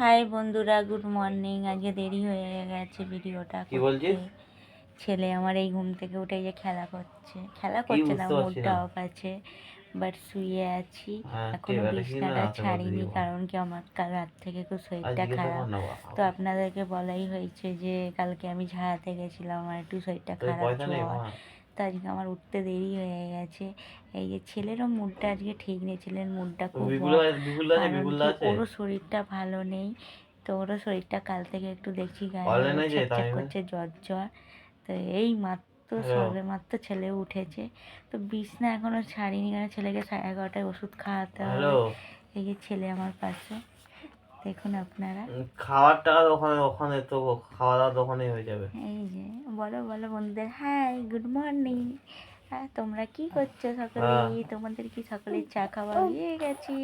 High বন্ধুরা, good morning. আজকে দেরি হয়ে গেছে ভিডিওটা কি করতে। বলছিস? ছেলে আমার এই ঘুম থেকে উঠে যে খেলা করছে কি না, বুঝতে পারছি মুডটা না। অফ আছে। বাট শুয়ে আছি, হ্যাঁ, কে এখনো ব্যাটা কি না বিছনাটা রাতে বলতে ছাড়িনি, দিব। কারণ কি আমার কাল রাত থেকে খুব আর শরীরটা জিজ্ঞাসা কর খারাপ। না তো বাবা। আপনাদেরকে বলাই হয়েছে যে কালকে আমি ঝাড়াতে গেছিলাম, আমার একটু শরীরটা তোর খারাপ, পয়সা নেই জ্বর। মা? তো আজকে আমার উঠতে দেরি হয়ে গেছে। এই যে ছেলেরও মুডটা আজকে ঠিক নেই, ছেলের মুডটা খুব বিপুল অফ। বিপুল আছে, কারণ বিপুল কি আছে। ওরও শরীরটা ভালো নেই। তো ওরও শরীরটা কাল থেকে একটু দেখছি গায়ে অনলাইন হাওয়া আছে ছ্যাঁক তামিমে। করছে, জ্বর জ্বর। তো এই মাত্র হ্যালো। সবে মাত্র ছেলে উঠেছে। তো বিছনা এখনো ছাড়িনি, কারণ ছেলেকে 11:30টায় ওষুধ খাওয়াতে হ্যালো। হবে। এই যে ছেলে আমার পাশে, দেখুন আপনারা। খাওয়ার টাকা ওখানে ওখানে তো খাওয়া দাওয়া দোকানেই হয়ে যাবে। এই যে বলো বলো বন্ধুদের হাই, গুড মর্নিং। হ্যাঁ, তোমরা কি করছো হ্যাঁ। সকলেই? তোমাদের কি সকলের চা খাওয়া হয়ে গেছে?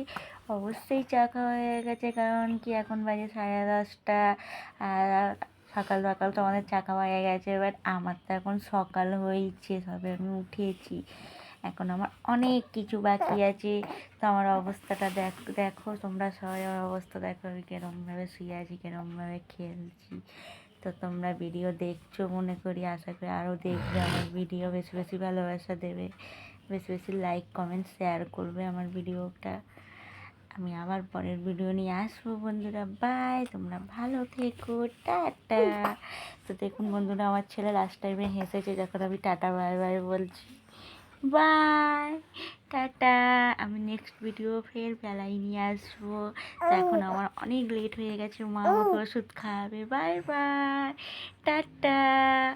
অবশ্যই চা খাওয়া হয়ে গেছে, কারণ কি এখন বাজে 10:30। আর সকাল সকাল তো আমাদের চা খাওয়া হয়ে গেছে। বাট আমার তো এখন সকাল হয়েছে, সবে আমি উঠেছি। এখন আমার অনেক কিছু বাকি আছে। তো আমার অবস্থাটা দেখো তোমরা সবাই, আমার অবস্থা দেখো, আমি কিরমভাবে শুয়ে আছি, কিরমভাবে খেলছি। তো তোমরা ভিডিও দেখছো মনে করি, আশা করি আরও দেখবে আমার ভিডিও, বেশি বেশি ভালোবাসা দেবে, বেশি বেশি লাইক কমেন্ট শেয়ার করবে আমার ভিডিওটা। আমি আবার পরের ভিডিও নিয়ে আসবো বন্ধুরা। বাই, তোমরা ভালো থেকো, টাটা। তো দেখুন বন্ধুরা, আমার ছেলে লাস্ট টাইমে হেসেছে যখন আমি টাটা বাই বাই বলছি। বাই, টাটা। আমি নেক্সট ভিডিও ফের বেলায় নিয়ে আসবো। তো এখন আমার অনেক লেট হয়ে গেছে, মা আমাকে ওষুধ খাওয়াবে। Bye bye, tata.